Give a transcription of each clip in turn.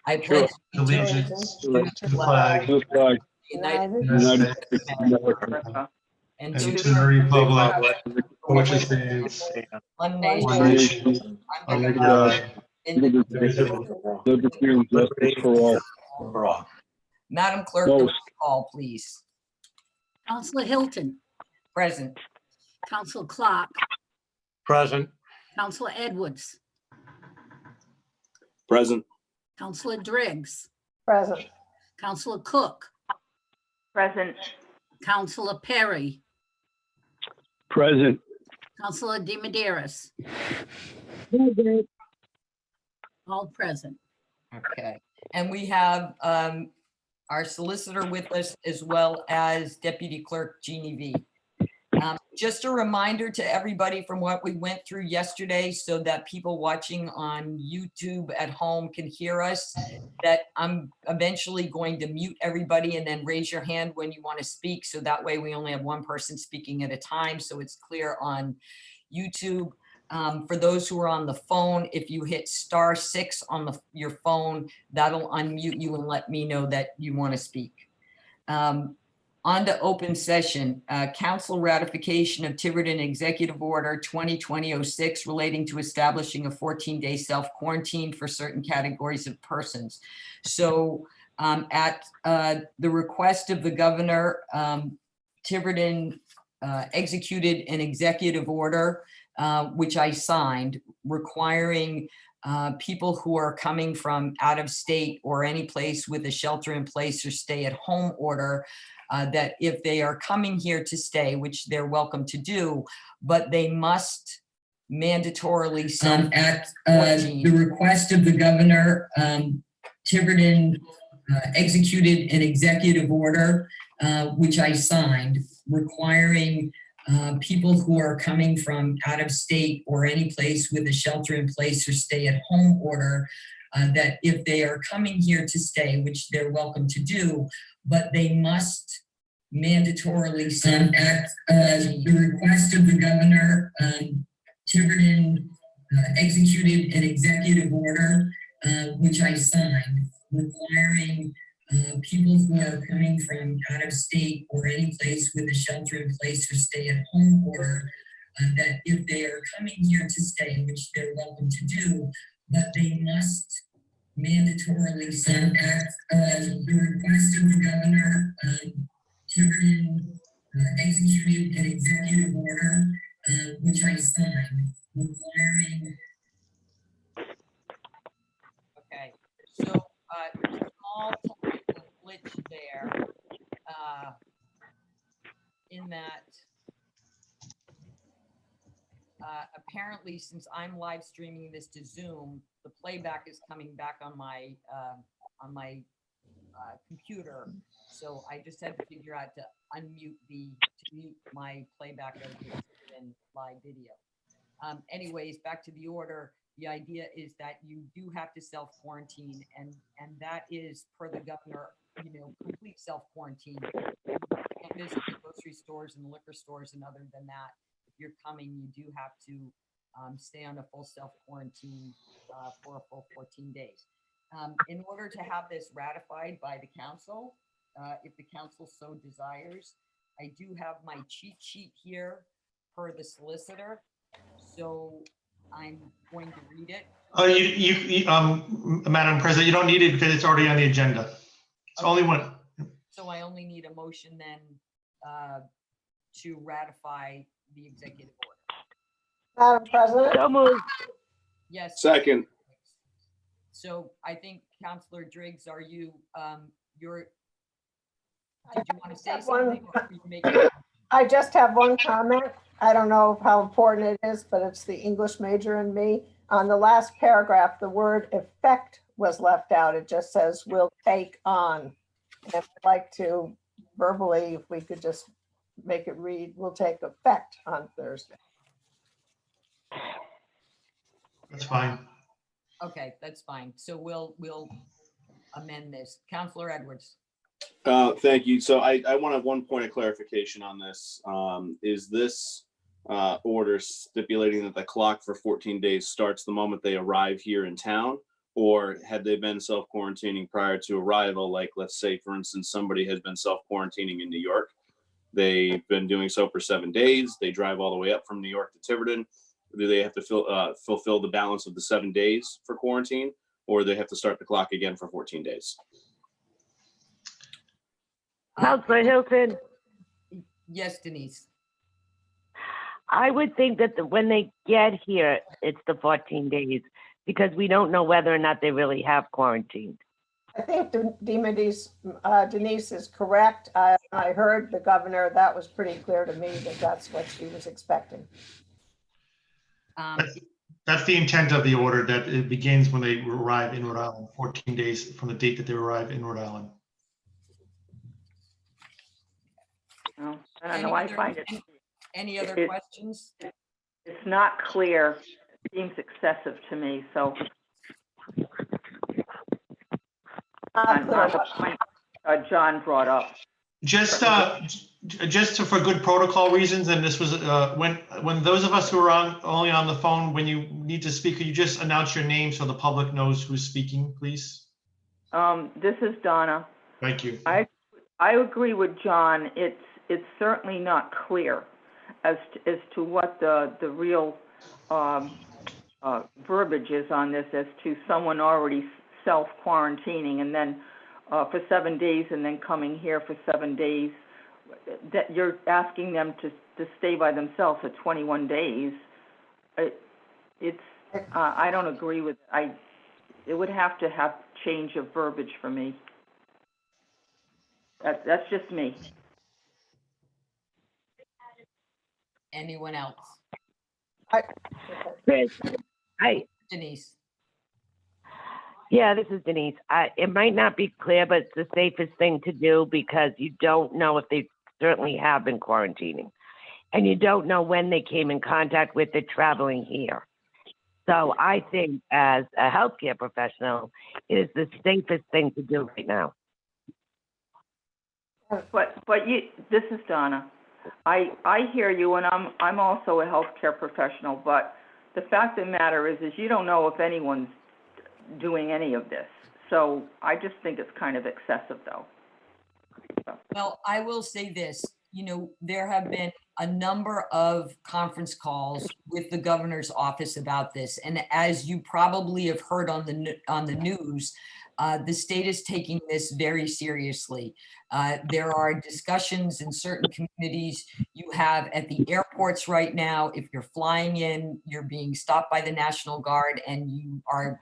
I pledge allegiance to to the flag the of flag the of United the United States States of America, and to the republic for which it stands, one one nation, nation, under God, indivisible, liberty and justice for all. Madam Clerk, the roll call, please. Counselor Hilton, Present. Counselor Clark, Present. Counselor Edwards, Present. Counselor Driggs, Present. Counselor Cook, Present. Counselor Perry, Present. Counselor DiMederos, all present. Okay, and we have our solicitor with us as well as Deputy Clerk Jeannie V. Just a reminder to everybody from what we went through yesterday so that people watching on YouTube at home can hear us, that I'm eventually going to mute everybody and then raise your hand when you want to speak. So that way we only have one person speaking at a time. So it's clear on YouTube. For those who are on the phone, if you hit *6 on your phone, that'll unmute you and let me know that you want to speak. On to open session, council ratification of Tiverton Executive Order 2020-06 relating to establishing a 14-day self-quarantine for certain categories of persons. So at the request of the governor, Tiverton executed an executive order, which I signed, requiring people who are coming from out of state or any place with a shelter in place or stay at home order, that if they are coming here to stay, which they're welcome to do, but they must mandatorily at the request of the governor, Tiverton executed an executive order, which I signed, requiring people who are coming from out of state or any place with a shelter in place or stay at home order, that if they are coming here to stay, which they're welcome to do, but they must mandatorily at the request of the governor, Tiverton executed an executive order, which I signed, requiring people who are coming from out of state or any place with a shelter in place or stay at home order, that if they are coming here to stay, which they're welcome to do, but they must mandatorily at the request of the governor, Tiverton executed an executive order, which I signed, requiring. Okay, so small technical glitch there, in that apparently, since I'm live streaming this to Zoom, the playback is coming back on my computer. So I just had to figure out to mute my playback of the live video. Anyways, back to the order. The idea is that you do have to self-quarantine, and that is, per the governor, complete self-quarantine. You can't visit the grocery stores and liquor stores, and other than that, if you're coming, you do have to stay on a full self-quarantine for a full 14 days. In order to have this ratified by the council, if the council so desires, I do have my cheat sheet here per the solicitor. So I'm going to read it. Madam President, you don't need it because it's already on the agenda. It's only one. So I only need a motion then to ratify the executive order. Madam President? So moved. Yes. Second. So I think Councillor Driggs, are you, did you want to say something? Or you make it? I just have one comment. I don't know how important it is, but it's the English major in me. On the last paragraph, the word effect was left out. It just says will take on. And I'd like to verbally, if we could just make it read, will take effect on Thursday. That's fine. Okay, that's fine. So we'll amend this. Councillor Edwards. Thank you. So I want to have one point of clarification on this. Is this order stipulating that the clock for 14 days starts the moment they arrive here in town? or had they been self-quarantining prior to arrival, like let's say, for instance, somebody has been self-quarantining in New York. They've been doing so for 7 days. They drive all the way up from New York to Tiverton. Do they have to fulfill the balance of the 7 days for quarantine, or they have to start the clock again for 14 days? Counselor Hilton, Yes, Denise. I would think that when they get here, it's the 14 days because we don't know whether or not they really have quarantined. I think Denise is correct. I heard the governor, that was pretty clear to me that that's what she was expecting. That's the intent of the order, that it begins when they arrive in Rhode Island, 14 days from the date that they arrive in Rhode Island. Oh, I don't know, I find it, Any other It- questions? it's not clear, it seems excessive to me, so on the point John brought up. Just for good protocol reasons, and this was when those of us who are only on the phone, when you need to speak, could you just announce your name so the public knows who's speaking, please? This is Donna. Thank you. I agree with John. It's certainly not clear as to what the real verbiage is on this, as to someone already self-quarantining and then for 7 days and then coming here for 7 days. That you're asking them to stay by themselves for 21 days. I don't agree with it. It would have to have change of verbiage for me. That's just me. Anyone else? Chris, Denise? yeah, this is Denise. It might not be clear, but it's the safest thing to do because you don't know if they certainly have been quarantining. And you don't know when they came in contact with it traveling here. So I think as a healthcare professional, it is the safest thing to do right now. But this is Donna. I hear you, and I'm also a healthcare professional. But the fact of the matter is you don't know if anyone's doing any of this. So I just think it's kind of excessive, though. Well, I will say this, there have been a number of conference calls with the governor's office about this. And as you probably have heard on the news, the state is taking this very seriously. There are discussions in certain communities. You have at the airports right now, if you're flying in, you're being stopped by the National Guard and you are,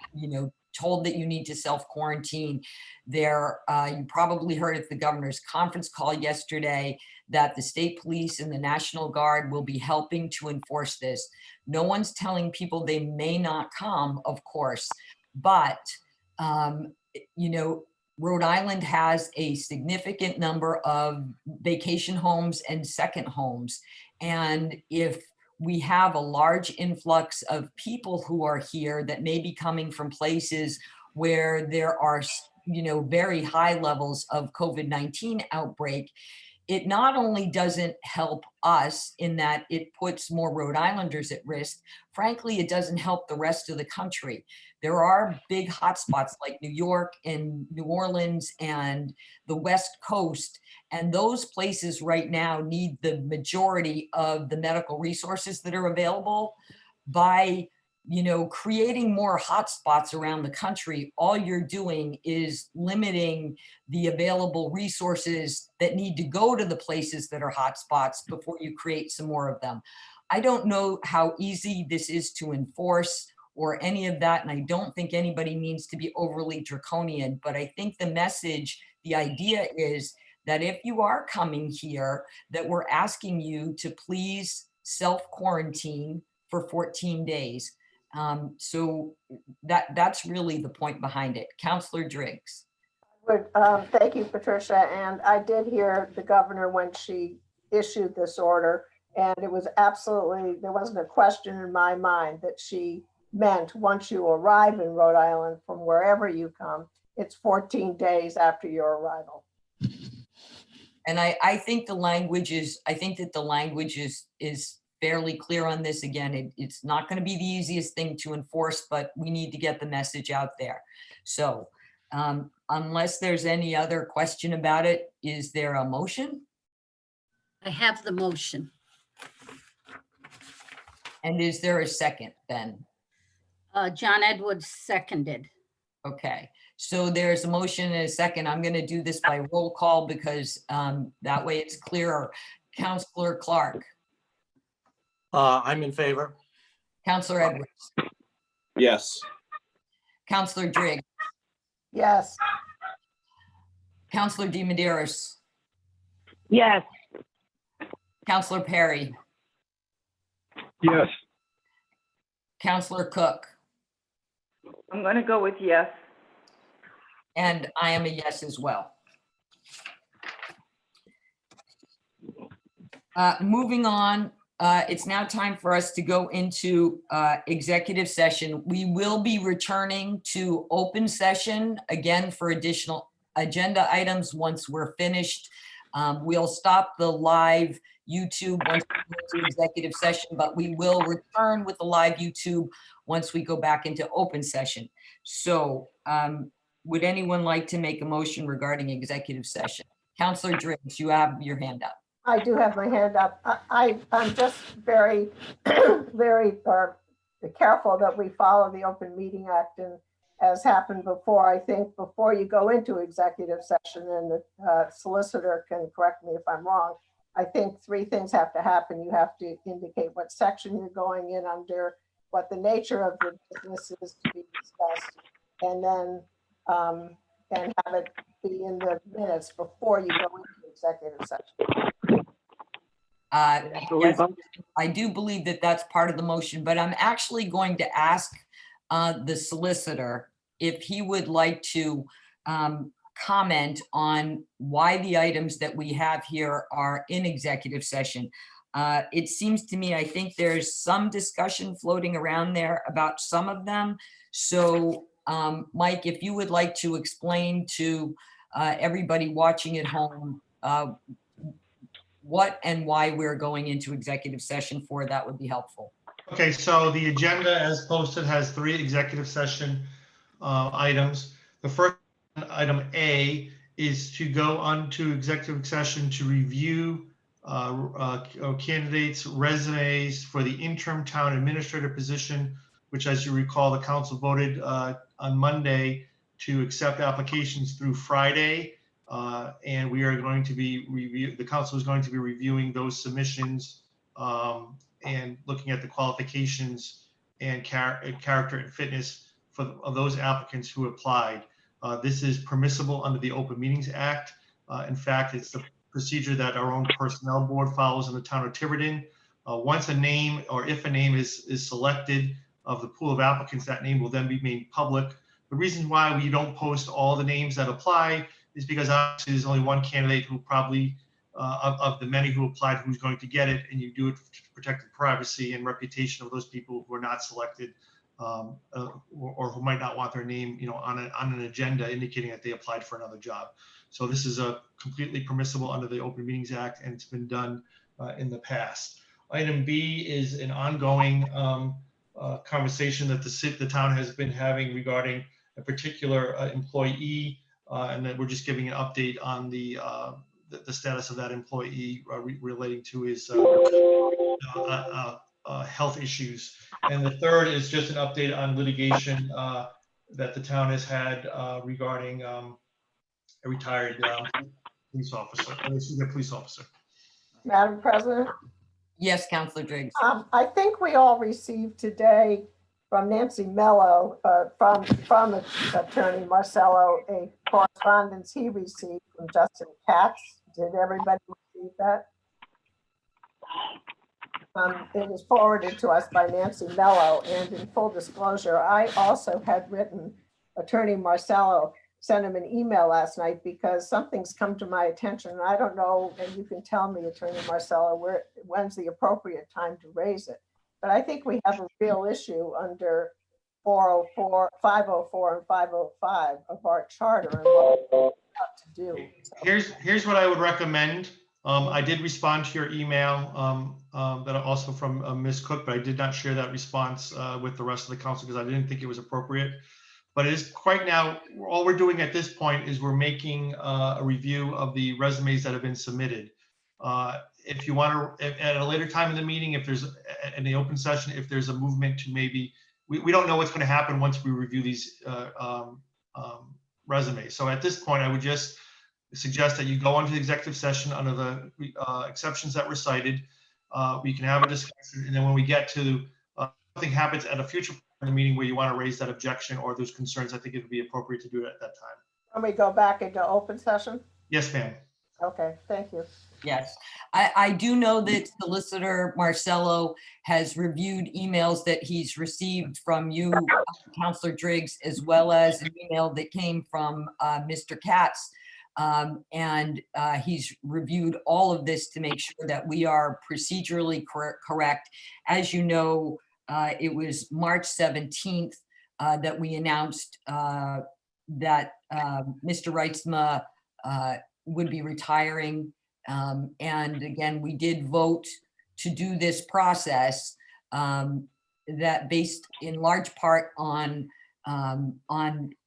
told that you need to self-quarantine. You probably heard at the governor's conference call yesterday that the state police and the National Guard will be helping to enforce this. No one's telling people they may not come, of course, but Rhode Island has a significant number of vacation homes and second homes. And if we have a large influx of people who are here that may be coming from places where there are, very high levels of COVID-19 outbreak, it not only doesn't help us in that it puts more Rhode Islanders at risk, frankly, it doesn't help the rest of the country. There are big hotspots like New York and New Orleans and the West Coast. And those places right now need the majority of the medical resources that are available. By creating more hotspots around the country, all you're doing is limiting the available resources that need to go to the places that are hotspots before you create some more of them. I don't know how easy this is to enforce or any of that, and I don't think anybody needs to be overly draconian, but I think the message, the idea is that if you are coming here, that we're asking you to please self-quarantine for 14 days. So that's really the point behind it. Councillor Driggs. Thank you, Patricia. And I did hear the governor when she issued this order, and it was absolutely, there wasn't a question in my mind that she meant once you arrive in Rhode Island from wherever you come, it's 14 days after your arrival. And I think the language is, I think that the language is fairly clear on this. Again, it's not going to be the easiest thing to enforce, but we need to get the message out there. So unless there's any other question about it, is there a motion? I have the motion. And is there a second then? John Edwards seconded. Okay, so there's a motion and a second. I'm going to do this by roll call because that way it's clearer. Counselor Clark, I'm in favor. Counselor Edwards, Yes. Counselor Driggs, Yes, Counselor DiMederos, Yes. Counselor Perry, Yes. Counselor Cook, I'm going to go with yes. and I am a yes as well. Moving on, it's now time for us to go into executive session. We will be returning to open session again for additional agenda items once we're finished. We'll stop the live YouTube once we go to executive session, but we will return with the live YouTube once we go back into open session. So would anyone like to make a motion regarding executive session? Counselor Driggs, you have your hand up. I do have my hand up. I'm just very, very careful that we follow the Open Meeting Act. And as happened before, I think before you go into executive session, and the solicitor can correct me if I'm wrong, I think three things have to happen. You have to indicate what section you're going in under, what the nature of the business is to be discussed, and then and have it be in the minutes before you go into executive session. Yes, I do believe that that's part of the motion, but I'm actually going to ask the solicitor if he would like to comment on why the items that we have here are in executive session. It seems to me, I think there's some discussion floating around there about some of them. So Mike, if you would like to explain to everybody watching at home what and why we're going into executive session for, that would be helpful. Okay, so the agenda as posted has 3 executive session items. The first item A is to go on to executive session to review candidates' resumes for the interim town administrator position, which, as you recall, the council voted on Monday to accept applications through Friday. And we are going to be the council is going to be reviewing those submissions and looking at the qualifications and character and fitness of those applicants who applied. This is permissible under the Open Meetings Act. In fact, it's the procedure that our own personnel board follows in the town of Tiverton. Once a name, or if a name is selected of the pool of applicants, that name will then be made public. The reason why we don't post all the names that apply is because obviously there's only one candidate who probably, of the many who applied, who's going to get it, and you do it to protect the privacy and reputation of those people who are not selected, or who might not want their name, on an agenda indicating that they applied for another job. So this is a completely permissible under the Open Meetings Act, and it's been done in the past. Item B is an ongoing conversation that the town has been having regarding a particular employee, and that we're just giving an update on the status of that employee relating to his health issues. And the third is just an update on litigation that the town has had regarding a retired police officer. Madam President? Yes, Counselor Driggs. I think we all received today from Nancy Mello, from Attorney Marcello, a correspondence he received from Justin Katz. Did everybody receive that? It was forwarded to us by Nancy Mello, and in full disclosure, I also had written Attorney Marcello, sent him an email last night because something's come to my attention, and I don't know, and you can tell me, Attorney Marcello, when's the appropriate time to raise it. But I think we have a real issue under 404, 504, and 505 of our charter and what we have to do. So, Here's what I would recommend. I did respond to your email that also from Ms. Cook, but I did not share that response with the rest of the council because I didn't think it was appropriate. But it is quite now, all we're doing at this point is we're making a review of the resumes that have been submitted. If you want to, at a later time in the meeting, if there's in the open session, if there's a movement to maybe, we don't know what's going to happen once we review these resumes. So at this point, I would just suggest that you go into the executive session under the exceptions that were cited. We can have a discussion, and then when we get to something happens at a future point in the meeting where you want to raise that objection or those concerns, I think it would be appropriate to do it at that time. Can we go back into open session? Yes, ma'am. Okay, thank you. Yes, I do know that Solicitor Marcello has reviewed emails that he's received from you, Counselor Driggs, as well as an email that came from Mr. Katz. And he's reviewed all of this to make sure that we are procedurally correct. As you know, it was March 17th that we announced that Mr. Reitzma would be retiring. And again, we did vote to do this process that based in large part on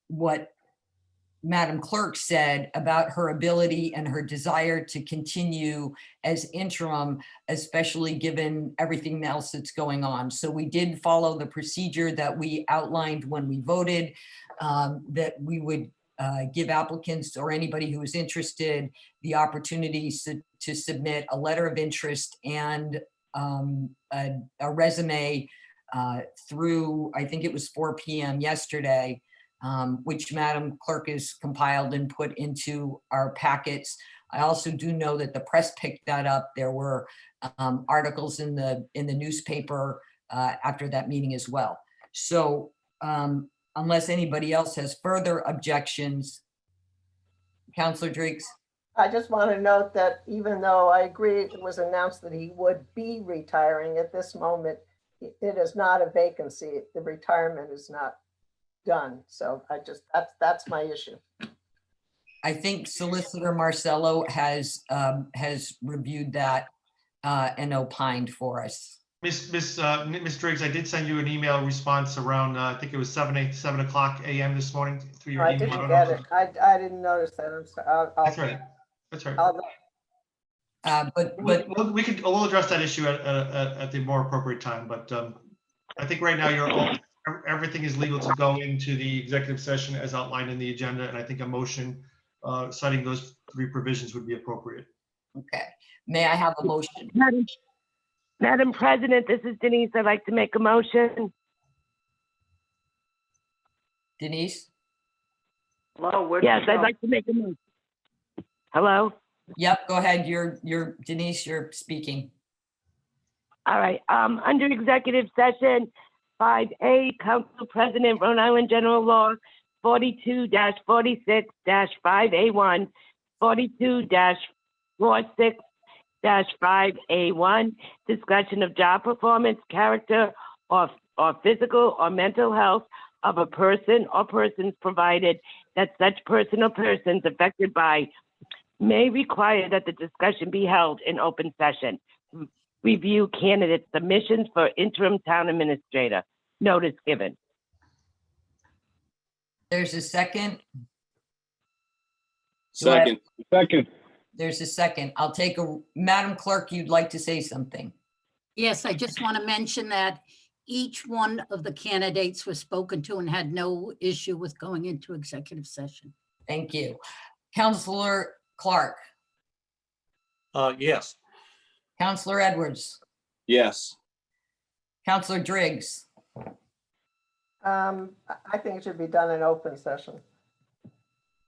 what Madam Clerk said about her ability and her desire to continue as interim, especially given everything else that's going on. So we did follow the procedure that we outlined when we voted, that we would give applicants or anybody who is interested the opportunity to submit a letter of interest and a resume through, I think it was 4 p.m. yesterday, which Madam Clerk has compiled and put into our packets. I also do know that the press picked that up. There were articles in the newspaper after that meeting as well. So unless anybody else has further objections, Counselor Driggs. I just want to note that even though I agree it was announced that he would be retiring at this moment, it is not a vacancy. The retirement is not done. So that's my issue. I think Solicitor Marcello has reviewed that and opined for us. Miss Driggs, I did send you an email response around, I think it was 7 o'clock a.m. this morning through your I email. didn't get it. I didn't notice that. I'm sorry. That's right. That's right. But We'll address that issue at the more appropriate time. But I think right now everything is legal to go into the executive session as outlined in the agenda, and I think a motion citing those 3 provisions would be appropriate. okay, may I have a motion? Madam President, this is Denise. I'd like to make a motion. Denise? Hello, where'd Yes, you go? I'd like to make a motion. Hello? Yep, go ahead. You're Denise, you're speaking. All right. Under executive session 5A, Council President, Rhode Island General Law 42-46-5A1, 42-46-5A1, discussion of job performance, character, or physical or mental health of a person or persons, provided that such person or persons affected by may require that the discussion be held in open session. Review candidate submissions for interim town administrator. Notice given. There's a second. Second. Second. There's a second. I'll take Madam Clerk, you'd like to say something. Yes, I just want to mention that each one of the candidates was spoken to and had no issue with going into executive session. Thank you. Counselor Clark, Yes. Counselor Edwards, Yes. Counselor Driggs, I think it should be done in open session.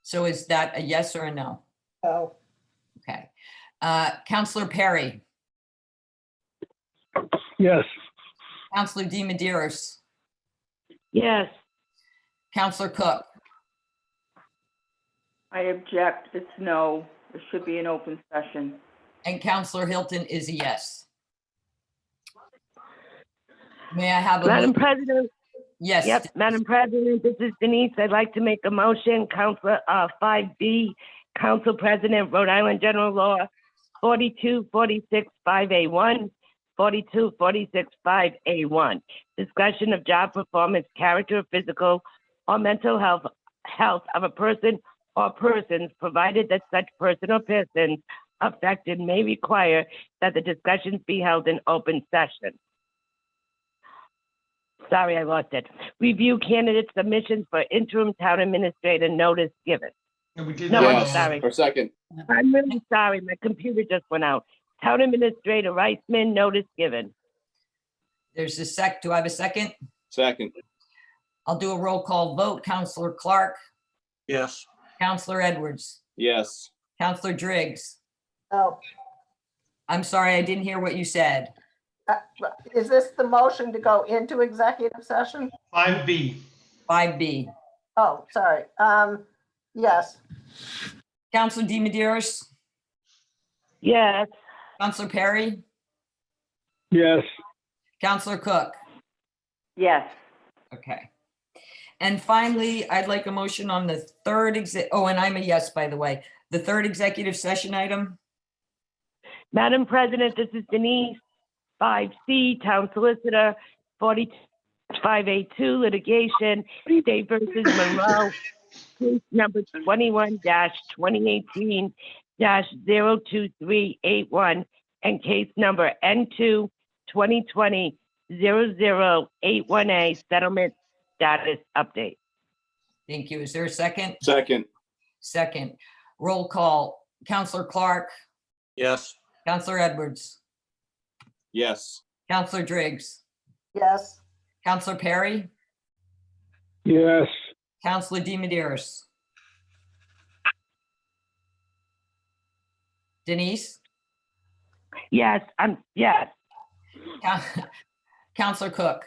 so is that a yes or a no? So Okay. Counselor Perry, Yes. Counselor DiMedeiros, Yes. Counselor Cook, I object. It's no. It should be an open session. and Counselor Hilton is a yes. May I have a Madam motion? President. Yes. Yep, Madam President, this is Denise. I'd like to make a motion, Council 5B, Council President, Rhode Island General Law 42465A1, 42465A1. Discussion of job performance, character, physical, or mental health of a person or persons, provided that such person or persons affected may require that the discussions be held in open session. Sorry, I lost it. Review candidate submissions for interim town administrator notice given. And we did No, that. I'm sorry. Or second. I'm really sorry. My computer just went out. Town administrator Reisman, notice given. There's a do I have a second? Second. I'll do a roll call vote. Counselor Clark, Yes. Counselor Edwards, Yes. Counselor Driggs. Oh, I'm sorry, I didn't hear what you said. is this the motion to go into executive session? 5B. 5B. Oh, sorry. Yes. Counselor DiMederos, Yes. Counselor Perry, Yes. Counselor Cook. Yes. Okay. And finally, I'd like a motion on the third and I'm a yes, by the way, the third executive session item. Madam President, this is Denise, 5C, Town Solicitor, 45A2, litigation, State versus Monroe, case number 21-2018-02381, and case number N2 2020-0081A, settlement status update. Thank you. Is there a second? Second. Second. Roll call. Counselor Clark, Yes. Counselor Edwards, Yes. Counselor Driggs, Yes. Counselor Perry, Yes. Counselor DiMederos. Denise? Yes, yes. Counselor Cook?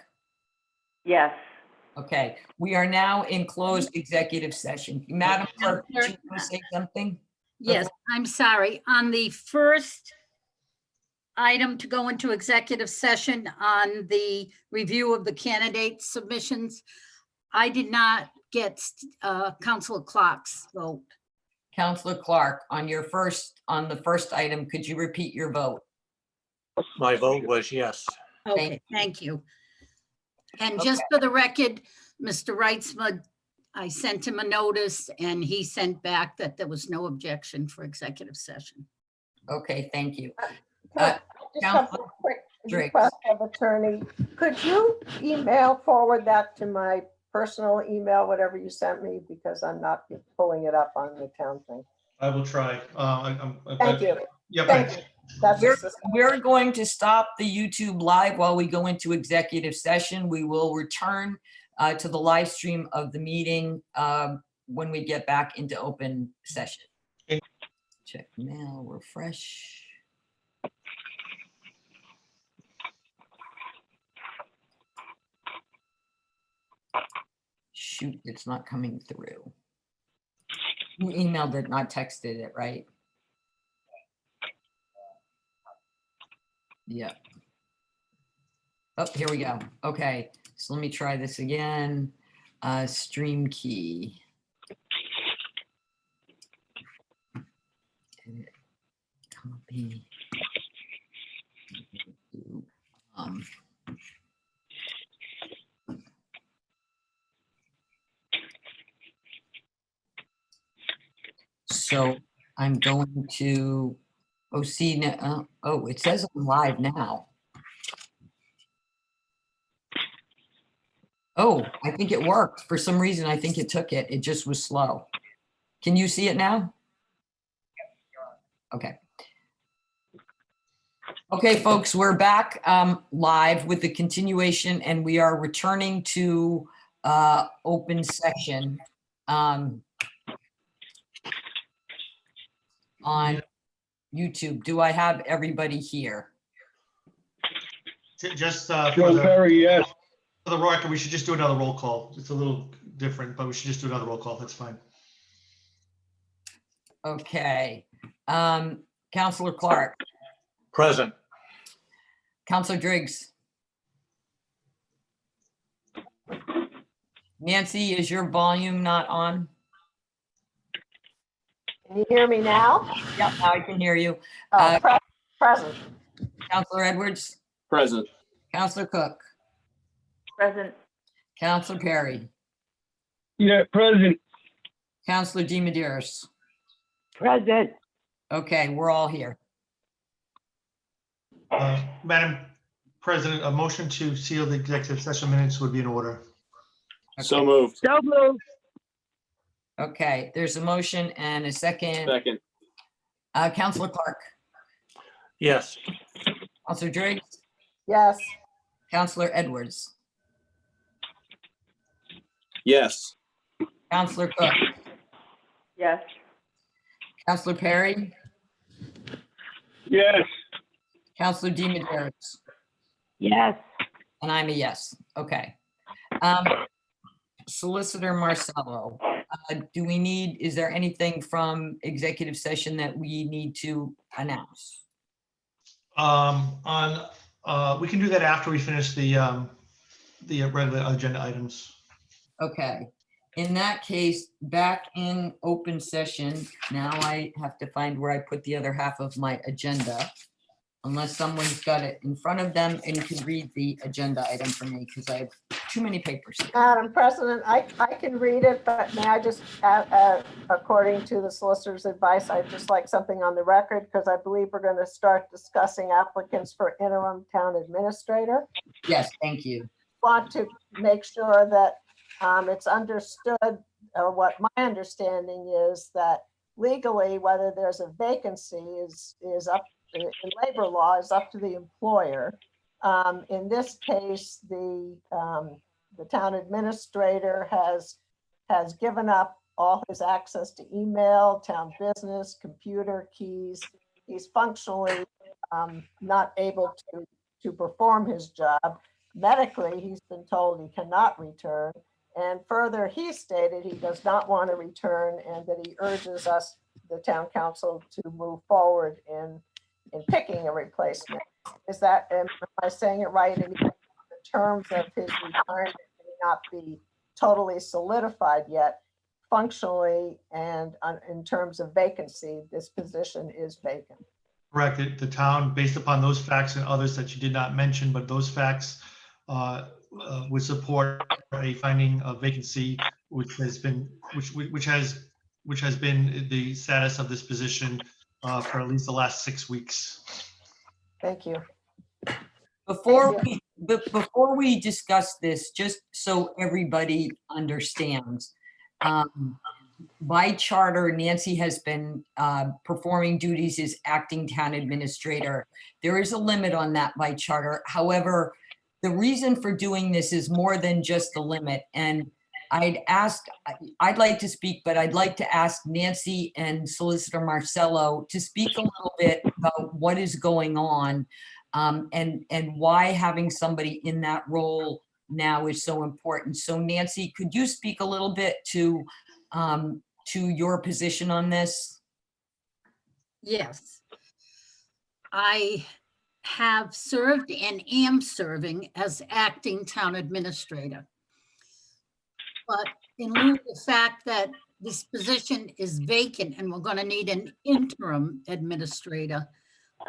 Yes. Okay, we are now in closed executive session. Madam Clerk, did you want to say something? Yes, I'm sorry. On the first item to go into executive session on the review of the candidate submissions, I did not get Councilor Clark's vote. Counselor Clark, on the first item, could you repeat your vote? My vote was yes. Okay, thank you. And just for the record, Mr. Reitzman, I sent him a notice and he sent back that there was no objection for executive session. Okay, thank you. Just have a Counselor quick Driggs. request of attorney. Could you forward that to my personal email, whatever you sent me, because I'm not pulling it up on the town thing. I will try. Thank you. Yep. Thank you. That's just the- We're going to stop the YouTube live while we go into executive session. We will return to the live stream of the meeting when we get back into open session. Okay. Check mail, refresh. Shoot, it's not coming through. You emailed it, not texted it, right? Yeah. Oh, here we go. Okay, so let me try this again. Stream key. Edit, copy. So I'm going to, see now, it says I'm live now. Oh, I think it worked. For some reason, I think it took it. It just was slow. Can you see it now? Okay. Okay, folks, we're back live with the continuation and we are returning to open session on YouTube. Do I have everybody here? Just Joe Perry, yes. for the record, we should just do another roll call. It's a little different, but we should just do another roll call. That's fine. Okay. Counselor Clark, Present. Counselor Driggs. Nancy, is your volume not on? Can you hear me now? Yep, now I can hear you. Oh, present. Counselor Edwards, Present. Counselor Cook, Present. Counselor Perry, Yeah, present. Counselor DiMederos. Present. Okay, we're all here. Madam President, a motion to seal the executive session minutes would be in order. So Okay. moved. So moved. Okay, there's a motion and a second. Second. Counselor Clark, Yes. Counselor Driggs, Yes. Counselor Edwards, Yes. Counselor Cook, Yes. Counselor Perry, Yes. Counselor DiMederos, Yes. and I'm a yes. Okay. Solicitor Marcello, is there anything from executive session that we need to announce? We can do that after we finish the regular agenda items. Okay, in that case, back in open session, now I have to find where I put the other half of my agenda. Unless someone's got it in front of them and can read the agenda item for me, because I have too many papers. Madam President, I can read it, but may I just, according to the solicitor's advice, I'd just like something on the record, because I believe we're going to start discussing applicants for interim town administrator. Yes, thank you. Want to make sure that it's understood, or what my understanding is, that legally, whether there's a vacancy is up in labor law is up to the employer. In this case, the town administrator has given up all his access to email, town business, computer keys. He's functionally not able to perform his job. Medically, he's been told he cannot return. And further, he stated he does not want to return and that he urges us, the town council, to move forward in picking a replacement. Am I saying it right? And the terms of his retirement may not be totally solidified yet. Functionally and in terms of vacancy, this position is vacant. Correct. The town, based upon those facts and others that you did not mention, but those facts would support a finding of vacancy, which has been the status of this position for at least the last 6 weeks. Thank you. Before we discuss this, just so everybody understands, by charter, Nancy has been performing duties as acting town administrator. There is a limit on that by charter. However, the reason for doing this is more than just the limit. And I'd like to speak, but I'd like to ask Nancy and Solicitor Marcello to speak a little bit about what is going on and why having somebody in that role now is so important. So Nancy, could you speak a little bit to your position on this? Yes. I have served and am serving as acting town administrator. But in lieu of the fact that this position is vacant and we're going to need an interim administrator,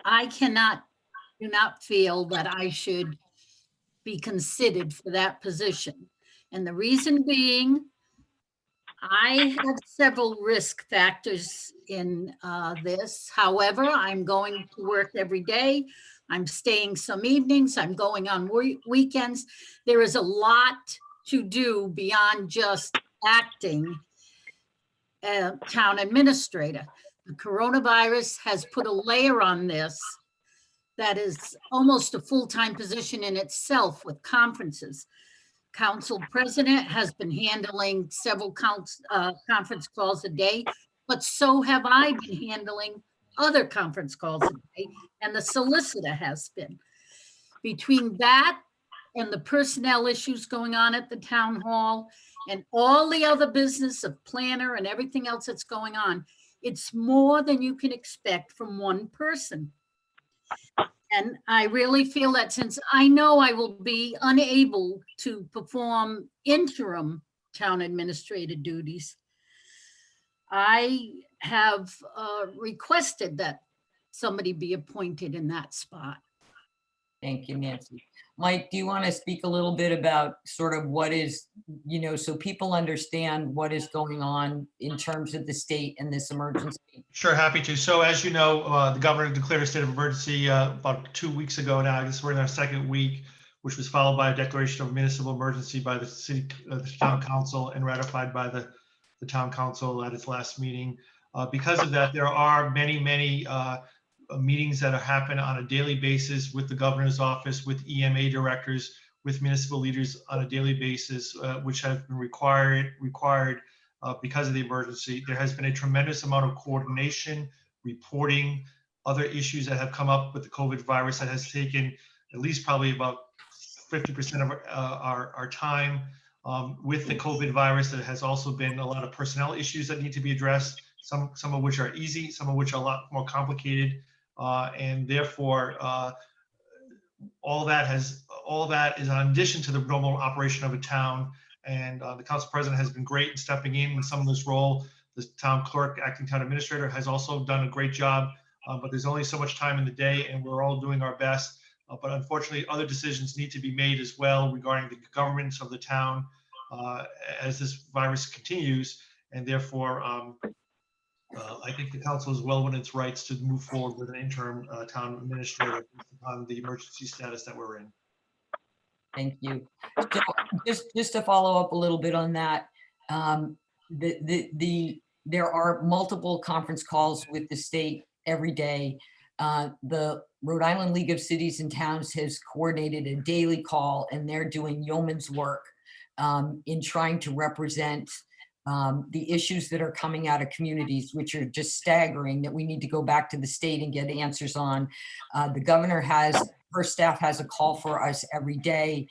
I do not feel that I should be considered for that position. And the reason being, I have several risk factors in this. However, I'm going to work every day. I'm staying some evenings. I'm going on weekends. There is a lot to do beyond just acting town administrator. The coronavirus has put a layer on this that is almost a full-time position in itself with conferences. Council president has been handling several conference calls a day, but so have I been handling other conference calls a day, and the solicitor has been. Between that and the personnel issues going on at the town hall and all the other business of planner and everything else that's going on, it's more than you can expect from one person. And I really feel that since I know I will be unable to perform interim town administrator duties, I have requested that somebody be appointed in that spot. Thank you, Nancy. Mike, do you want to speak a little bit about sort of what is, so people understand what is going on in terms of the state and this emergency? Sure, happy to. So as you know, the governor declared a state of emergency about 2 weeks ago now. I guess we're in our second week, which was followed by a declaration of municipal emergency by the town council and ratified by the town council at its last meeting. Because of that, there are many meetings that happen on a daily basis with the governor's office, with EMA directors, with municipal leaders on a daily basis, which have been required because of the emergency. There has been a tremendous amount of coordination, reporting, other issues that have come up with the COVID virus that has taken at least probably about 50% of our time. With the COVID virus, there has also been a lot of personnel issues that need to be addressed, some of which are easy, some of which are a lot more complicated. And therefore, all that is in addition to the normal operation of a town. And the council president has been great in stepping in some of this role. The town clerk, acting town administrator, has also done a great job. But there's only so much time in the day, and we're all doing our best. But unfortunately, other decisions need to be made as well regarding the governance of the town as this virus continues. And therefore, I think the council is well within its rights to move forward with an interim town administrator on the emergency status that we're in. Thank you. So just to follow up a little bit on that, there are multiple conference calls with the state every day. The Rhode Island League of Cities and Towns has coordinated a daily call, and they're doing yeoman's work in trying to represent the issues that are coming out of communities, which are just staggering, that we need to go back to the state and get answers on. The governor her staff has a call for us every day.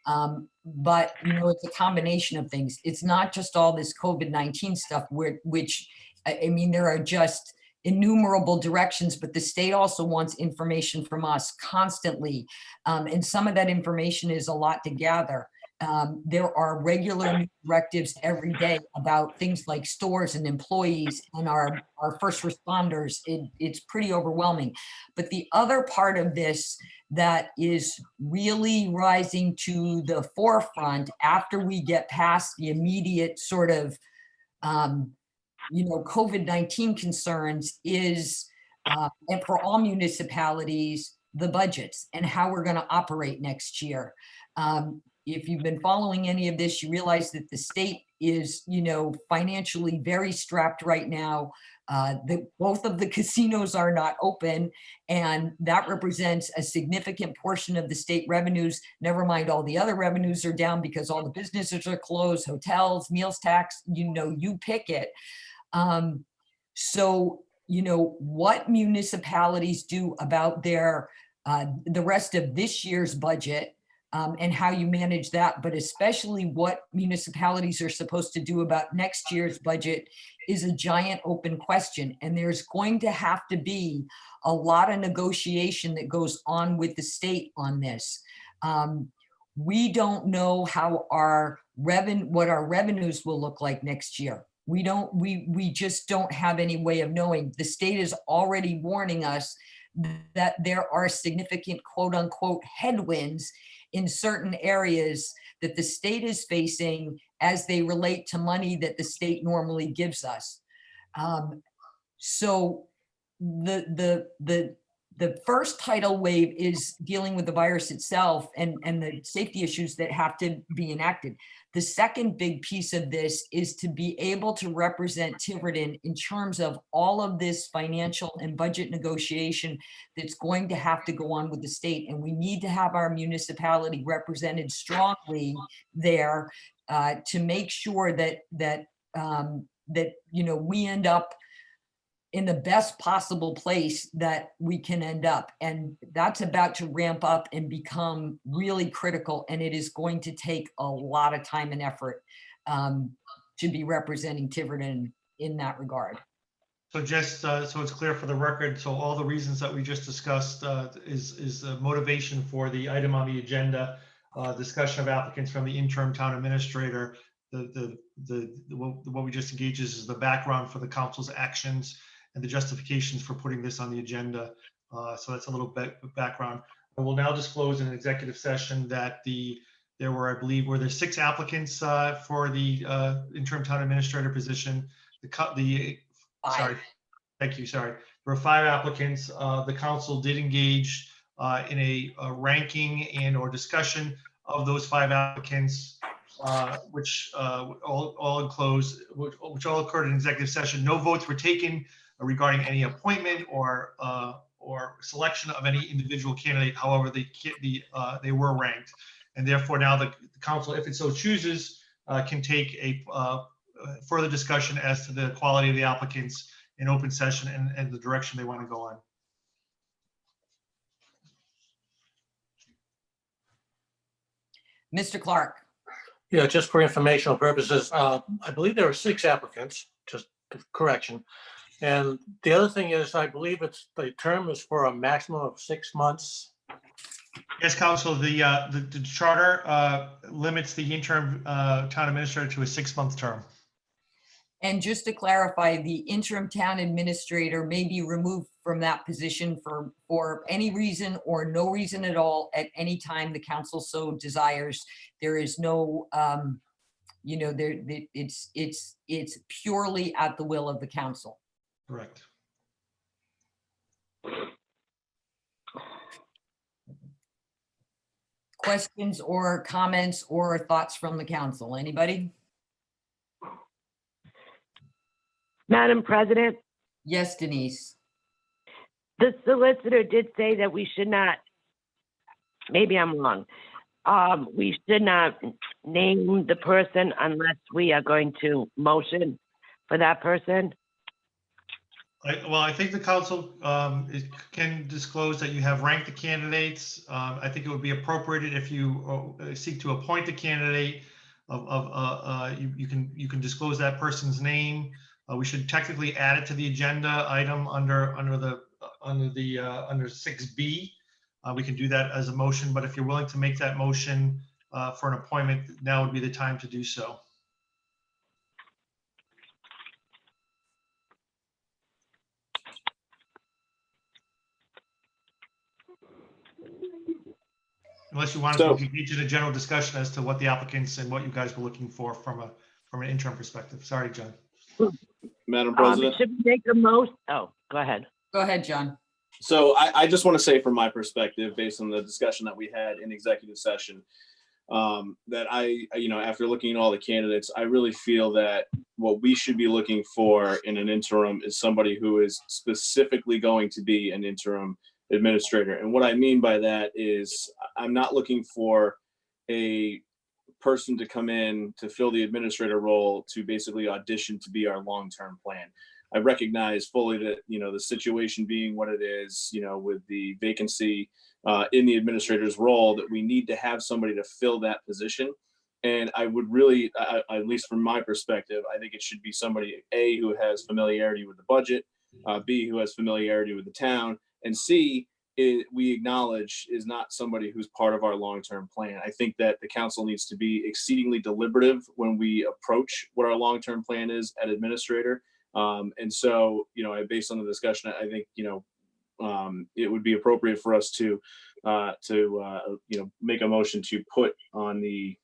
But, it's a combination of things. It's not just all this COVID-19 stuff, which, I mean, there are just innumerable directions, but the state also wants information from us constantly. And some of that information is a lot to gather. There are regular directives every day about things like stores and employees and our first responders. It's pretty overwhelming. But the other part of this that is really rising to the forefront after we get past the immediate sort of, COVID-19 concerns is, and for all municipalities, the budgets and how we're going to operate next year. If you've been following any of this, you realize that the state is, financially very strapped right now. Both of the casinos are not open, and that represents a significant portion of the state revenues. Never mind, all the other revenues are down because all the businesses are closed, hotels, meals tax, you pick it. So, what municipalities do about their the rest of this year's budget, and how you manage that, but especially what municipalities are supposed to do about next year's budget is a giant open question. And there's going to have to be a lot of negotiation that goes on with the state on this. We don't know how what our revenues will look like next year. We just don't have any way of knowing. The state is already warning us that there are significant quote unquote headwinds in certain areas that the state is facing as they relate to money that the state normally gives us. So the first tidal wave is dealing with the virus itself and the safety issues that have to be enacted. The second big piece of this is to be able to represent Tiverton in terms of all of this financial and budget negotiation that's going to have to go on with the state. And we need to have our municipality represented strongly there to make sure that we end up in the best possible place that we can end up. And that's about to ramp up and become really critical. And it is going to take a lot of time and effort to be representing Tiverton in that regard. So just so it's clear for the record, so all the reasons that we just discussed is motivation for the item on the agenda, discussion of applicants from the interim town administrator. what we just engaged is the background for the council's actions and the justifications for putting this on the agenda. So that's a little bit of background. I will now disclose in an executive session that there were, I believe, there 6 applicants for the interim town administrator position. Sorry, thank you, sorry. There were 5 applicants. The council did engage in a ranking and or discussion of those 5 applicants, which all enclosed, which all occurred in executive session. No votes were taken regarding any appointment or selection of any individual candidate. However, they were ranked, and therefore now the council, if it so chooses, can take a further discussion as to the quality of the applicants in open session and the direction they want to go on. Mr. Clark. Yeah, just for informational purposes, I believe there are 6 applicants, just correction. And the other thing is, I believe the term is for a maximum of 6 months. Yes, Council, the charter limits the interim town administrator to a 6-month term. And just to clarify, the interim town administrator may be removed from that position for any reason or no reason at all at any time the council so desires. There is no, it's purely at the will of the council. Correct. Questions or comments or thoughts from the council? Anybody? Madam President, Yes, Denise. the solicitor did say that we should not, maybe I'm wrong, we should not name the person unless we are going to motion for that person. I think the council can disclose that you have ranked the candidates. I think it would be appropriate if you seek to appoint the candidate. You can disclose that person's name. We should technically add it to the agenda item under 6B. We can do that as a motion, but if you're willing to make that motion for an appointment, now would be the time to do so. Unless you wanted to engage in a general discussion as to what the applicants and what you guys were looking for from an interim perspective. Sorry, John. Madam President. Should we make a motion? Oh, go ahead. Go ahead, John. So I just want to say from my perspective, based on the discussion that we had in executive session, that after looking at all the candidates, I really feel that what we should be looking for in an interim is somebody who is specifically going to be an interim administrator. And what I mean by that is I'm not looking for a person to come in to fill the administrator role to basically audition to be our long-term plan. I recognize fully that, the situation being what it is, with the vacancy in the administrator's role, that we need to have somebody to fill that position. And I would really, at least from my perspective, I think it should be somebody, A, who has familiarity with the budget, B, who has familiarity with the town, and C, we acknowledge is not somebody who's part of our long-term plan. I think that the council needs to be exceedingly deliberative when we approach what our long-term plan is at administrator. And so, based on the discussion, I think, it would be appropriate for us to make a motion to put on the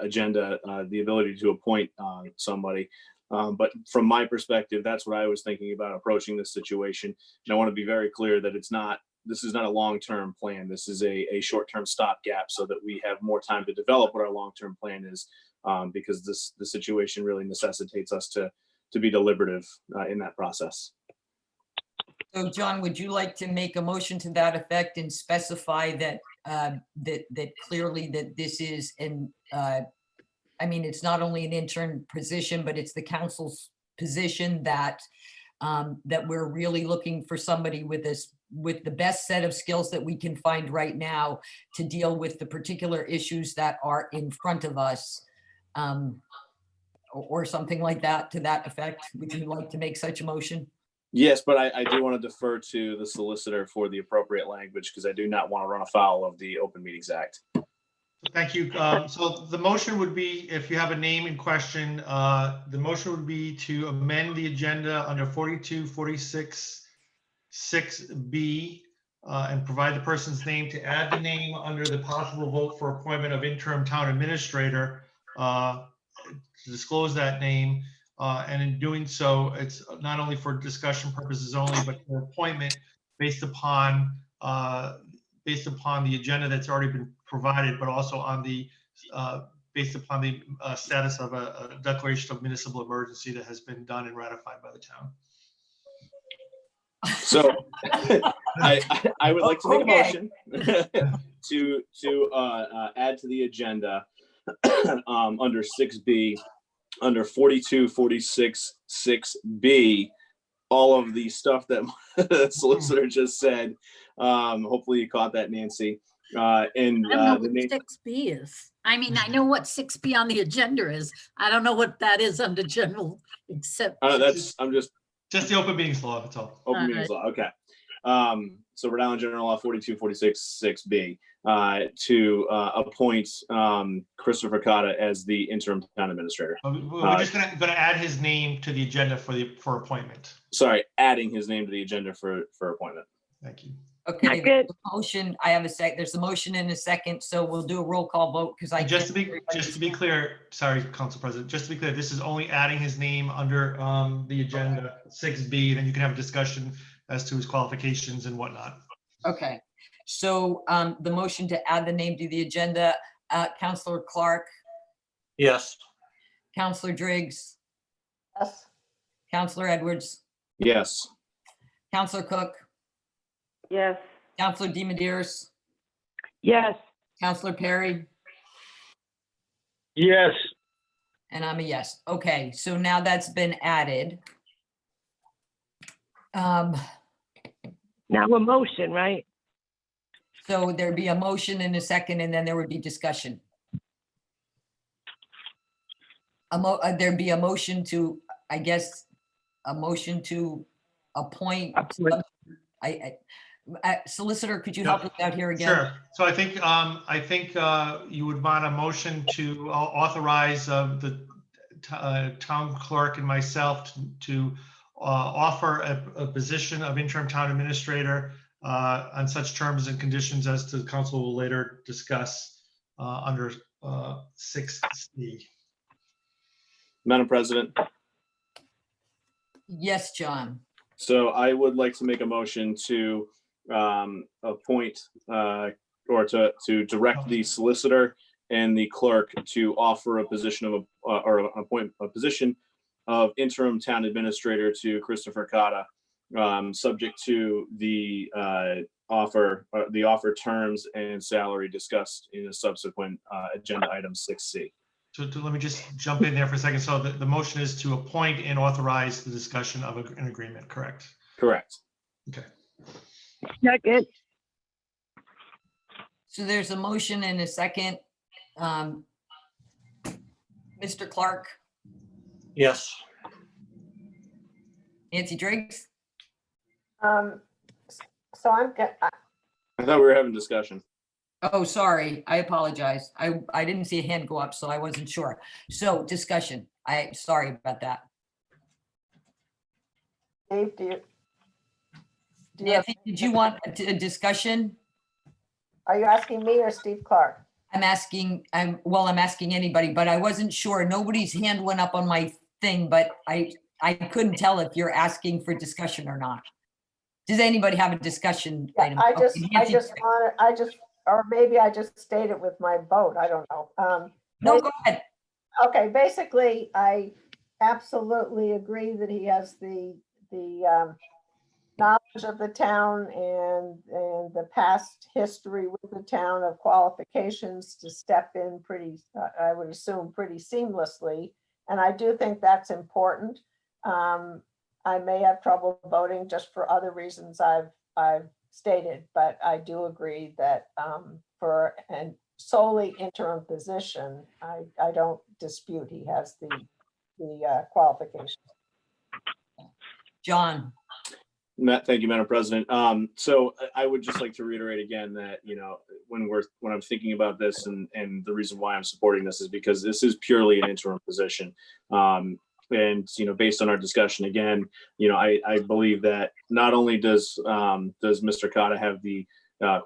agenda the ability to appoint somebody. But from my perspective, that's what I was thinking about approaching this situation. And I want to be very clear that this is not a long-term plan. This is a short-term stopgap so that we have more time to develop what our long-term plan is, because the situation really necessitates us to be deliberative in that process. So John, would you like to make a motion to that effect and specify that clearly that this is it's not only an intern position, but it's the council's position that we're really looking for somebody with the best set of skills that we can find right now to deal with the particular issues that are in front of us, or something like that, to that effect. Would you like to make such a motion? Yes, but I do want to defer to the solicitor for the appropriate language, because I do not want to run afoul of the Open Meetings Act. Thank you. So the motion would be, if you have a name in question, the motion would be to amend the agenda under 42, 46, 6B, and provide the person's name to add the name under the possible vote for appointment of interim town administrator, to disclose that name. And in doing so, it's not only for discussion purposes only, but for appointment based upon the agenda that's already been provided, but also on the, based upon the status of a declaration of municipal emergency that has been done and ratified by the town. So I would like to make a Okay. motion to add to the agenda under 6B, under 42, 46, 6B, all of the stuff that the solicitor just said. Hopefully you caught that, Nancy. And I don't know the what name, 6B is. I mean, I know what 6B on the agenda is. I don't know what that is under general, except, I'm just Just the open meetings law, that's all. open meetings law. Okay. So Rhode Island General Law 42, 46, 6B, to appoint Christopher Cotta as the interim town administrator. We're just gonna add his name to the agenda for appointment. Sorry, adding his name to the agenda for appointment. Thank you. Okay, Second. there's a motion, I have a sec, there's a motion and a second, so we'll do a roll call vote because I. And just can't- to be clear, sorry, Council President, just to be clear, this is only adding his name under the agenda 6B, then you can have a discussion as to his qualifications and whatnot. Okay, so the motion to add the name to the agenda, Counselor Clark, Yes. Counselor Driggs, Yes, Counselor Edwards, Yes. Counselor Cook, Yes, Counselor DiMederos, Yes, Counselor Perry, Yes, and I'm a yes. Okay, so now that's been added. now a motion, right? So there'd be a motion in a second, and then there would be discussion. There'd be a motion to, I guess, a motion to appoint. Solicitor, could you help us out here again? Sure. So I think you would want a motion to authorize the town clerk and myself to offer a position of interim town administrator on such terms and conditions as the council will later discuss under 6C. Madam President, Yes, John. so I would like to make a motion to appoint or to direct the solicitor and the clerk to offer a position of or appoint a position of interim town administrator to Christopher Cotta, subject to the offer terms and salary discussed in a subsequent agenda item 6C. So let me just jump in there for a second. So the motion is to appoint and authorize the discussion of an agreement, correct? Correct. Okay. Second, So there's a motion and a second. Mr. Clark, Yes. Nancy Driggs, so I'm, I thought we were having discussion. oh, sorry, I apologize. I didn't see a hand go up, so I wasn't sure. So discussion, sorry about that. Dave, do you have, Nancy, did you want a discussion? are you asking me or Steve Clark? I'm asking anybody, but I wasn't sure. Nobody's hand went up on my thing, but I couldn't tell if you're asking for discussion or not. Does anybody have a discussion Yeah, item? I Okay, Nancy, or maybe I just stated with my vote, I don't know. No, go ahead. Okay, basically, I absolutely agree that he has the knowledge of the town and the past history with the town of qualifications to step in pretty, I would assume, pretty seamlessly. And I do think that's important. I may have trouble voting just for other reasons I've stated, but I do agree that for an solely interim position, I don't dispute he has the qualifications. John, Matt, thank you, Madam President. So I would just like to reiterate again that, when I'm thinking about this and the reason why I'm supporting this is because this is purely an interim position. And, based on our discussion again, I believe that not only does Mr. Cotta have the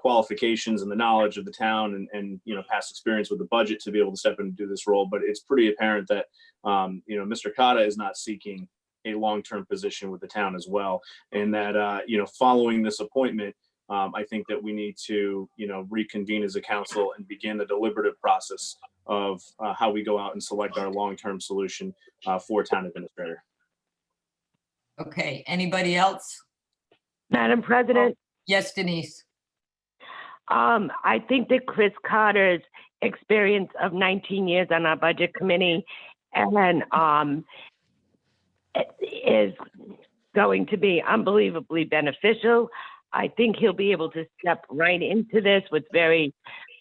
qualifications and the knowledge of the town and past experience with the budget to be able to step in and do this role, but it's pretty apparent that, Mr. Cotta is not seeking a long-term position with the town as well. And that, following this appointment, I think that we need to, reconvene as a council and begin the deliberative process of how we go out and select our long-term solution for town administrator. Okay, anybody else? Madam President, Yes, Denise. I think that Chris Carter's experience of 19 years on our budget committee and is going to be unbelievably beneficial. I think he'll be able to step right into this with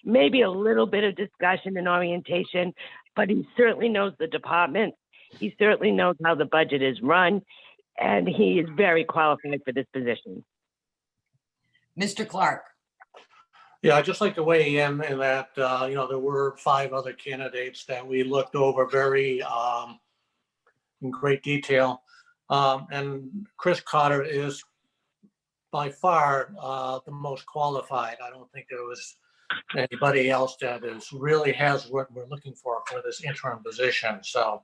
maybe a little bit of discussion and orientation, but he certainly knows the department. He certainly knows how the budget is run, and he is very qualified for this position. Mr. Clark. Yeah, I'd just like to weigh in that, there were 5 other candidates that we looked over very in great detail. And Chris Cotter is by far the most qualified. I don't think there was anybody else that really has what we're looking for this interim position. So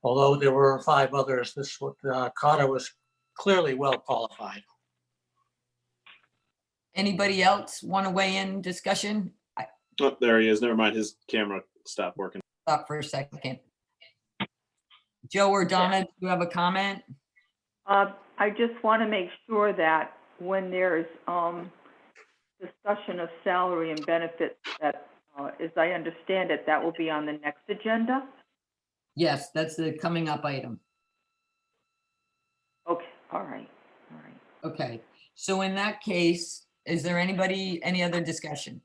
although there were 5 others, Cotter was clearly well qualified. Anybody else want to weigh in discussion? Oh, there he is. Never mind. His camera stopped working. Stop for a second. Joe or Donna, do you have a comment? I just want to make sure that when there's discussion of salary and benefits, that, as I understand it, that will be on the next agenda? Yes, that's the coming up item. Okay, all right. Okay, so in that case, is there any other discussion?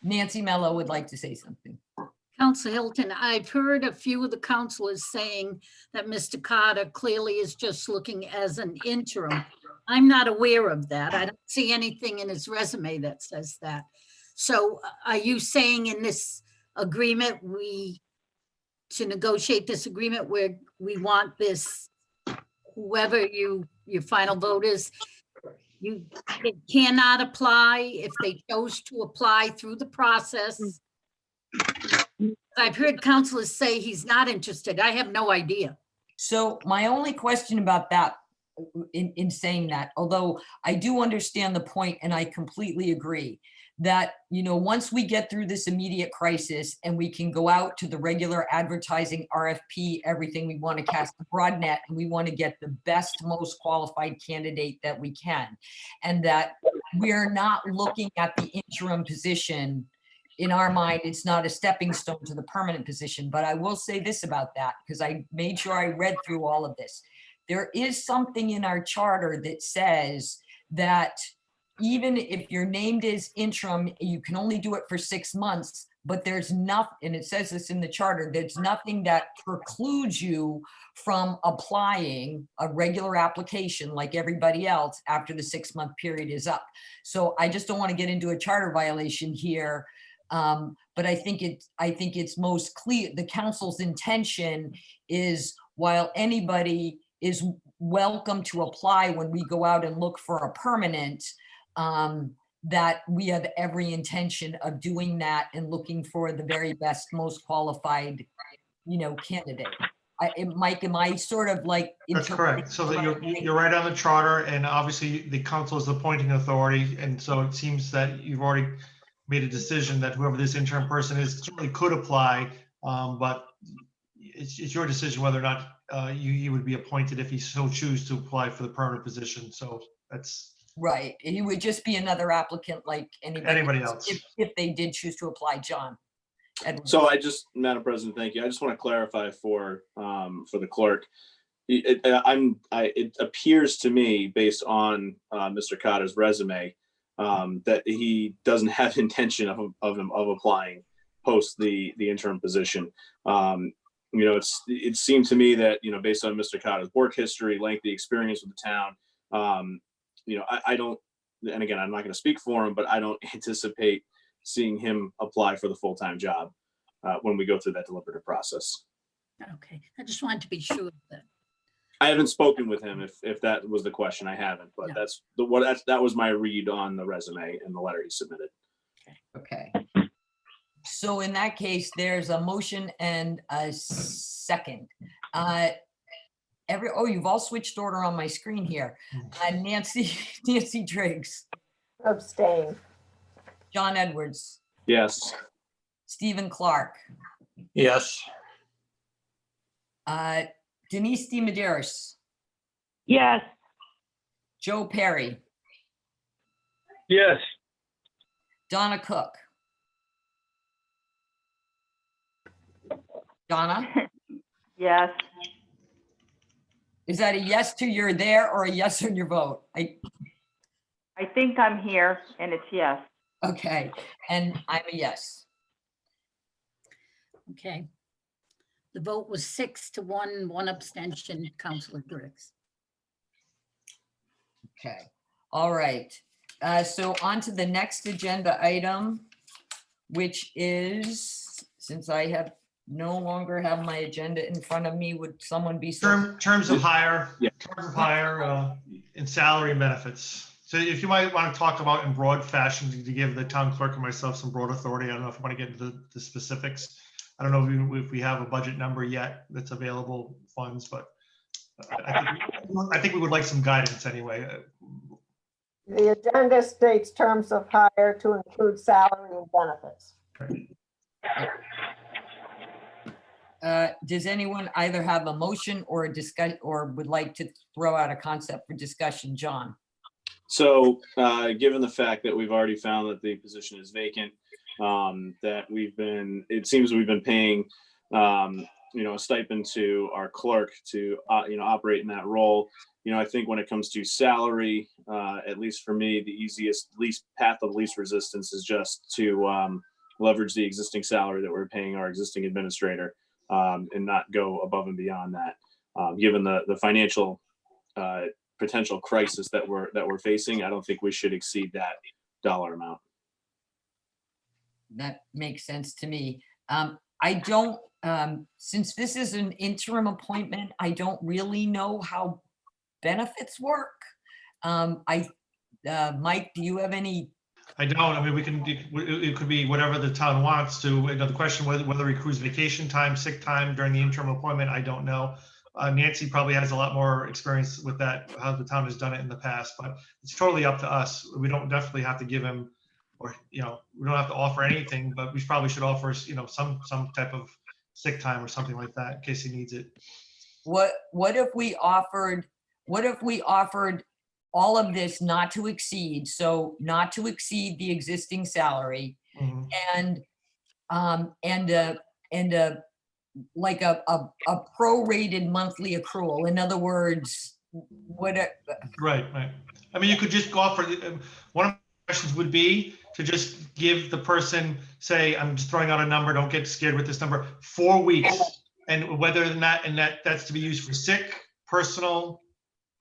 Nancy Mello would like to say something. Council Hilton, I've heard a few of the councilors saying that Mr. Carter clearly is just looking as an interim. I'm not aware of that. I don't see anything in his resume that says that. So are you saying in this agreement, to negotiate this agreement where we want this, whoever your final vote is, you cannot apply if they chose to apply through the process? I've heard councilors say he's not interested. I have no idea. So my only question about that, in saying that, although I do understand the point and I completely agree that, once we get through this immediate crisis and we can go out to the regular advertising, RFP, everything, we want to cast a broad net and we want to get the best, most qualified candidate that we can. And that we're not looking at the interim position. In our mind, it's not a stepping stone to the permanent position. But I will say this about that, because I made sure I read through all of this. There is something in our charter that says that even if you're named as interim, you can only do it for 6 months, but there's nothing, and it says this in the charter, there's nothing that precludes you from applying a regular application like everybody else after the 6-month period is up. So I just don't want to get into a charter violation here. But I think it's most clear, the council's intention is, while anybody is welcome to apply when we go out and look for a permanent, that we have every intention of doing that and looking for the very best, most qualified, candidate. Mike, am I sort of like? That's correct. So that you're right on the charter, and obviously the council is the appointing authority. And so it seems that you've already made a decision that whoever this interim person is certainly could apply, but it's your decision whether or not you would be appointed if you so choose to apply for the permanent position. So that's right. He would just be another applicant like anybody else if they did choose to apply. John. Edwards. So Madam President, thank you. I just want to clarify for the clerk. It appears to me, based on Mr. Cotter's resume, that he doesn't have intention of applying post the interim position. It seemed to me that, based on Mr. Cotter's work history, lengthy experience with the town, You know, I don't, and again, I'm not going to speak for him, but I don't anticipate seeing him apply for the full-time job when we go through that deliberative process. Okay, I just wanted to be sure that, I haven't spoken with him. If that was the question, I haven't. But No. that was my read on the resume and the letter he submitted. Okay. So in that case, there's a motion and a second. You've all switched order on my screen here. Nancy Driggs, Abstain. John Edwards, Yes. Stephen Clark, Yes. Denise DeMederos, Yes. Joe Perry, Yes. Donna Cook. Donna, Yes, is that a yes to you're there or a yes on your vote? I think I'm here and it's yes. Okay, and I'm a yes. okay. The vote was 6-1, 1 abstention, Counselor Briggs. Okay, all right. So on to the next agenda item, which is, since I have no longer have my agenda in front of me, would someone be so? Terms of hire, Yeah. and salary and benefits. So if you might want to talk about in broad fashion to give the town clerk and myself some broad authority. I don't know if you want to get into the specifics. I don't know if we have a budget number yet that's available funds, but I think we would like some guidance anyway. The agenda states terms of hire to include salary and benefits. Does anyone either have a motion or a discuss, or would like to throw out a concept for discussion? John? So, given the fact that we've already found that the position is vacant, that it seems we've been paying, a stipend to our clerk to, operate in that role. I think when it comes to salary, at least for me, the least path of least resistance is just to leverage the existing salary that we're paying our existing administrator, and not go above and beyond that. Given the financial potential crisis that we're facing, I don't think we should exceed that dollar amount. That makes sense to me. I don't, since this is an interim appointment, I don't really know how benefits work. Mike, do you have any? I don't. I mean, it could be whatever the town wants to. The question whether it accrues vacation time, sick time during the interim appointment, I don't know. Nancy probably has a lot more experience with that, how the town has done it in the past, but it's totally up to us. We don't definitely have to give him, or, we don't have to offer anything, but we probably should offer, some type of sick time or something like that in case he needs it. What if we offered all of this not to exceed, so not to exceed the existing salary, Mhm. and like a prorated monthly accrual. In other words, Right. I mean, you could just offer, one of the questions would be to just give the person, say, I'm just throwing out a number, don't get scared with this number, 4 weeks. And whether or not, that's to be used for sick, personal,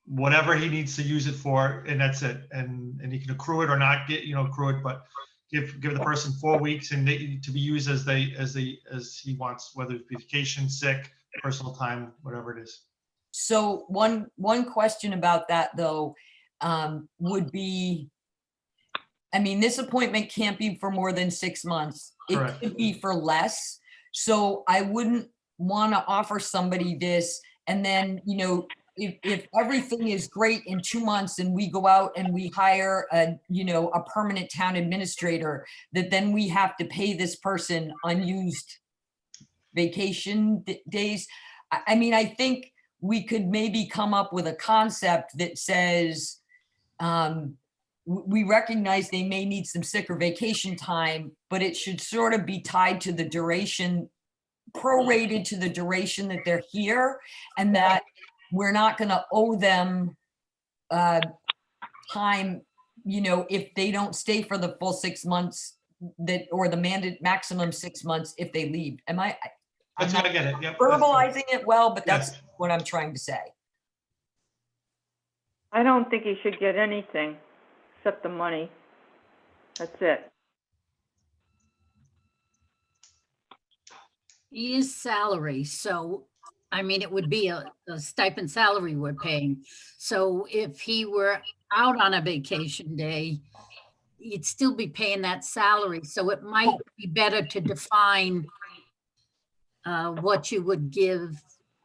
whatever he needs to use it for, and that's it. And he can accrue it or not accrue it, but give the person 4 weeks and to be used as he wants, whether it's vacation, sick, personal time, whatever it is. So one question about that though, would be, I mean, this appointment can't be for more than 6 months. Correct. It could be for less. So I wouldn't want to offer somebody this and then, if everything is great in 2 months and we go out and we hire a permanent town administrator, that then we have to pay this person unused vacation days. I mean, I think we could maybe come up with a concept that says, we recognize they may need some sick or vacation time, but it should sort of be tied to the duration, prorated to the duration that they're here, and that we're not going to owe them time, if they don't stay for the full 6 months or the maximum 6 months if they leave. That's how I get it. Yep. Verbalizing it well, but Yes. that's what I'm trying to say. I don't think he should get anything except the money. That's it. He is salary, so, I mean, it would be a stipend salary we're paying. So if he were out on a vacation day, you'd still be paying that salary, so it might be better to define what you would give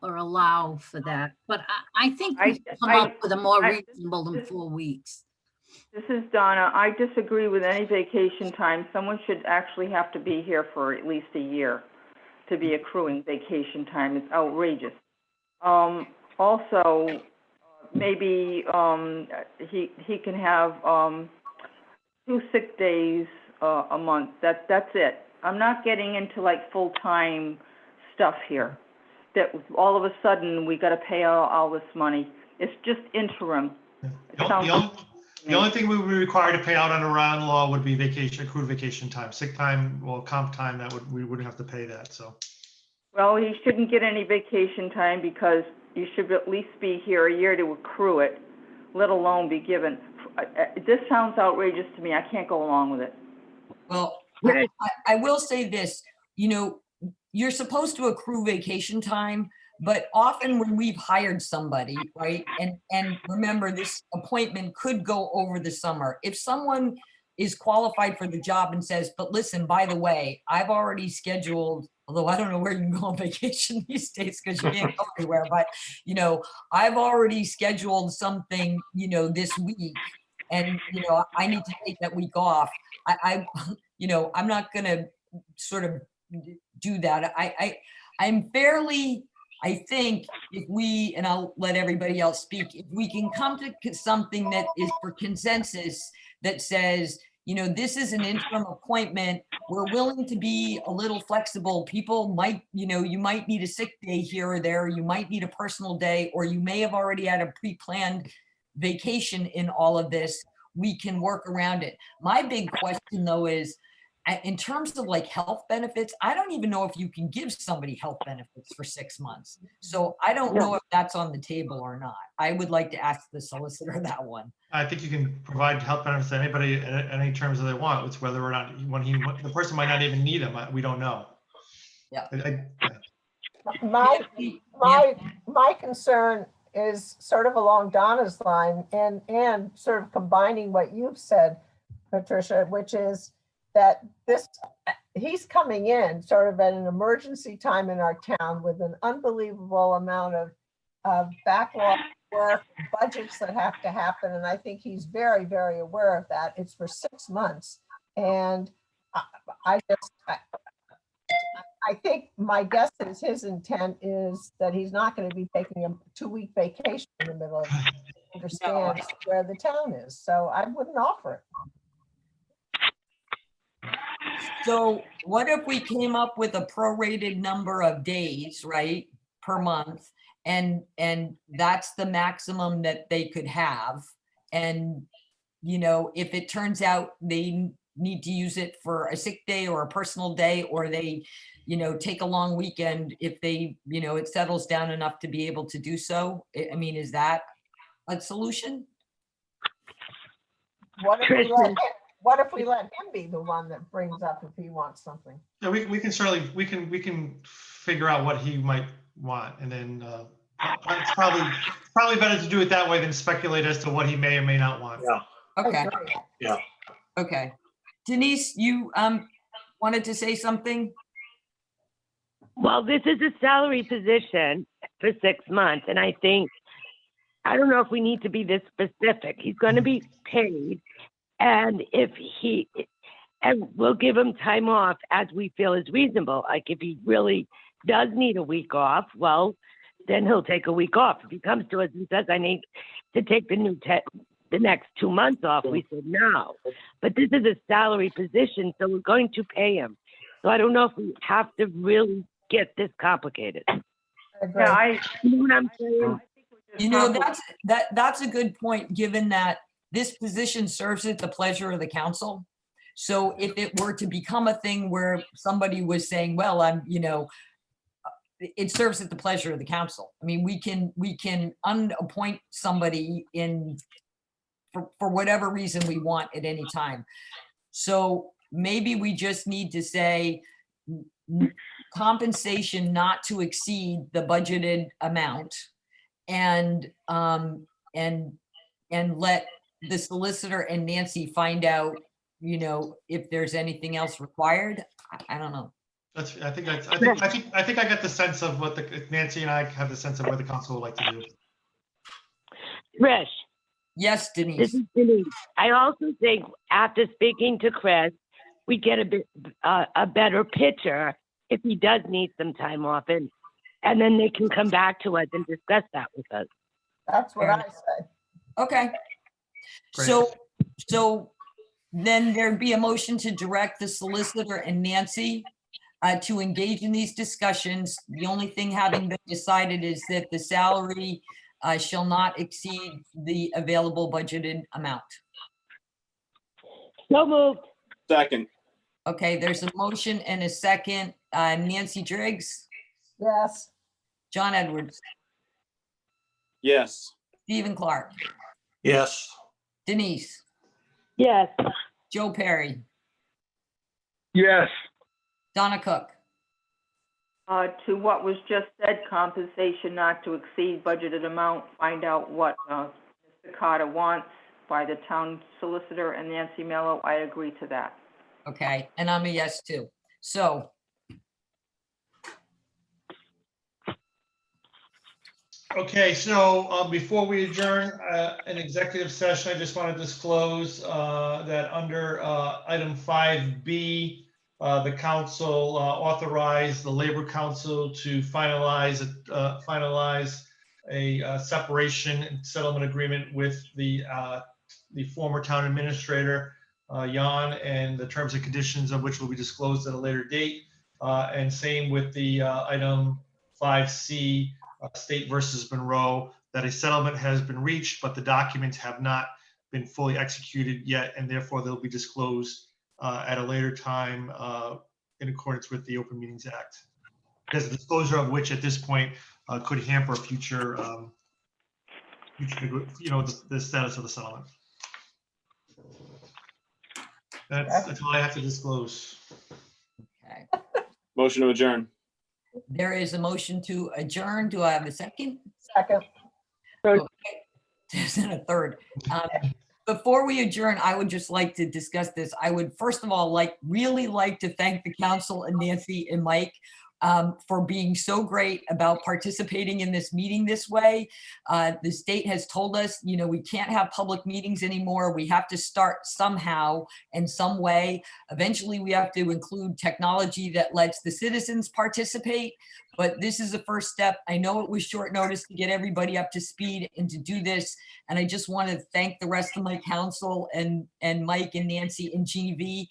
or allow for that. But I think we should come up with a more reasonable than 4 weeks. This is Donna. I disagree with any vacation time. Someone should actually have to be here for at least a year to be accruing vacation time. It's outrageous. Also, maybe he can have 2 sick days a month. That's it. I'm not getting into like full-time stuff here. That all of a sudden we got to pay all this money. It's just interim. The only thing we would be required to pay out under Rhode law would be vacation, accrued vacation time, sick time, well, comp time, we wouldn't have to pay that, so. Well, he shouldn't get any vacation time because you should at least be here a year to accrue it, let alone be given. This sounds outrageous to me. I can't go along with it. Well, I will say this, you're supposed to accrue vacation time, but often when we've hired somebody, right? And remember, this appointment could go over the summer. If someone is qualified for the job and says, but listen, by the way, I've already scheduled, although I don't know where you can go on vacation these days because you can't go anywhere, but I've already scheduled something, this week, and I need to take that week off. I'm not gonna sort of do that. I think if we, and I'll let everybody else speak, if we can come to something that is for consensus that says, this is an interim appointment, we're willing to be a little flexible. People might, you might need a sick day here or there, you might need a personal day, or you may have already had a pre-planned vacation in all of this. We can work around it. My big question though is, in terms of like health benefits, I don't even know if you can give somebody health benefits for 6 months. So I don't know if that's on the table or not. I would like to ask the solicitor that one. I think you can provide health benefits to anybody at any terms that they want. It's whether or not the person might not even need them. We don't know. Yeah. My concern is sort of along Donna's line and sort of combining what you've said, Patricia, which is that he's coming in sort of at an emergency time in our town with an unbelievable amount of backlog work, budgets that have to happen. And I think he's very, very aware of that. It's for 6 months. And I think my guess is his intent is that he's not going to be taking a 2-week vacation in the middle of it. He understands where the town is. So I wouldn't offer it. So what if we came up with a prorated number of days, right, per month, and that's the maximum that they could have, and if it turns out they need to use it for a sick day or a personal day, or they take a long weekend, if they it settles down enough to be able to do so, I mean, is that a solution? What if we let him be the one that brings up if he wants something? Yeah, we can certainly, we can figure out what he might want, and then it's probably better to do it that way than speculate as to what he may or may not want. Yeah. Okay. Yeah. Okay. Denise, you wanted to say something? Well, this is a salary position for 6 months, and I don't know if we need to be this specific. He's going to be paid, and and we'll give him time off as we feel is reasonable. Like if he really does need a week off, well, then he'll take a week off. If he comes to us and says, I need to take the next 2 months off, we said no. But this is a salary position, so we're going to pay him. So I don't know if we have to really get this complicated. Yeah, You know what I'm saying? That's a good point, given that this position serves at the pleasure of the council. So if it were to become a thing where somebody was saying, well, it serves at the pleasure of the council. I mean, we can unappoint somebody for whatever reason we want at any time. So maybe we just need to say compensation not to exceed the budgeted amount, and let the solicitor and Nancy find out, if there's anything else required. I don't know. I think I got the sense of what Nancy and I have the sense of what the council would like to do. Trish, Yes, this Denise. is Denise. I also think after speaking to Chris, we get a better picture if he does need some time off, and then they can come back to us and discuss that with us. That's what I say. Okay. Great. So then there'd be a motion to direct the solicitor and Nancy to engage in these discussions. The only thing having been decided is that the salary shall not exceed the available budgeted amount. So moved. Second, Okay, there's a motion and a second. Nancy Driggs, Yes, John Edwards, yes. Stephen Clark, Yes. Denise, Yes. Joe Perry, Yes. Donna Cook. To what was just said, compensation not to exceed budgeted amount, find out what Mr. Carter wants by the town solicitor and Nancy Mello. I agree to that. Okay, and I'm a yes too. So Okay, so before we adjourn an executive session, I just want to disclose that under item 5B, the council authorized the Labor Council to finalize a separation and settlement agreement with the former town administrator, Jan, and the terms and conditions of which will be disclosed at a later date. And same with the item 5C, State versus Monroe, that a settlement has been reached, but the documents have not been fully executed yet, and therefore they'll be disclosed at a later time in accordance with the Open Meetings Act. Because the disclosure of which at this point could hamper future, the status of the settlement. That's all I have to disclose. okay. Motion to adjourn. There is a motion to adjourn. Do I have a second? second. Okay. There's a third. Before we adjourn, I would just like to discuss this. I would first of all really like to thank the council and Nancy and Mike for being so great about participating in this meeting this way. The state has told us, we can't have public meetings anymore. We have to start somehow in some way. Eventually, we have to include technology that lets the citizens participate. But this is the first step. I know it was short notice to get everybody up to speed and to do this. And I just want to thank the rest of my council and Mike and Nancy and Jeannie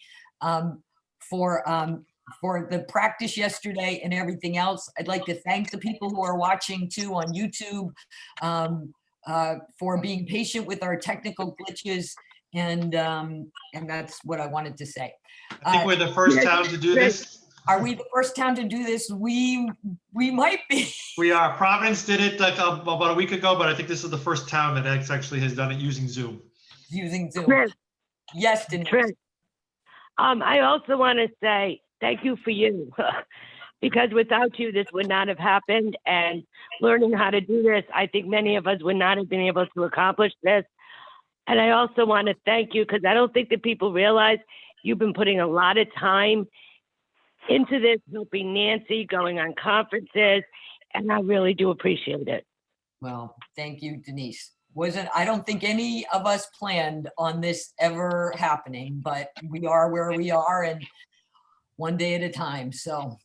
for the practice yesterday and everything else. I'd like to thank the people who are watching too on YouTube for being patient with our technical glitches. And that's what I wanted to say. I think we're the first town to do this. Are we the first town to do this? We might be. We are. Providence did it like about a week ago, but I think this is the first town that actually has done it using Zoom. Using Zoom. Chris, Yes, Denise. Chris. I also want to say thank you for you, because without you, this would not have happened. And learning how to do this, I think many of us would not have been able to accomplish this. And I also want to thank you, because I don't think that people realize you've been putting a lot of time into this, helping Nancy, going on conferences, and I really do appreciate it. Well, thank you, Denise. I don't think any of us planned on this ever happening, but we are where we are, and one day at a time. So,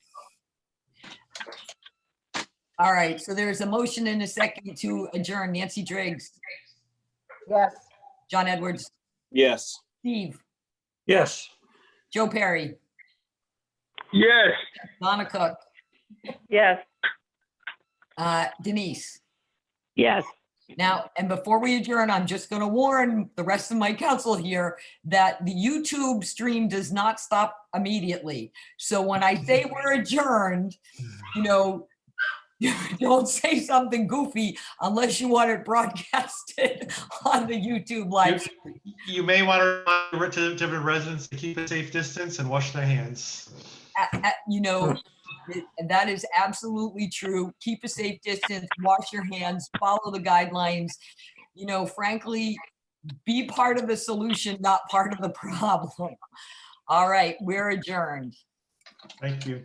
all right. So there's a motion and a second to adjourn. Nancy Driggs, Yes. John Edwards, Yes. Steve, Yes. Joe Perry, Yes. Donna Cook, Yes. Denise. Yes. Now, and before we adjourn, I'm just going to warn the rest of my council here that the YouTube stream does not stop immediately. So when I say we're adjourned, Don't say something goofy unless you want it broadcasted on the YouTube live. stream. You may want to remind Tiverton residents to keep a safe distance and wash their hands. You know, that is absolutely true. Keep a safe distance, wash your hands, follow the guidelines. You know, frankly, be part of the solution, not part of the problem. All right, we're adjourned. Thank you.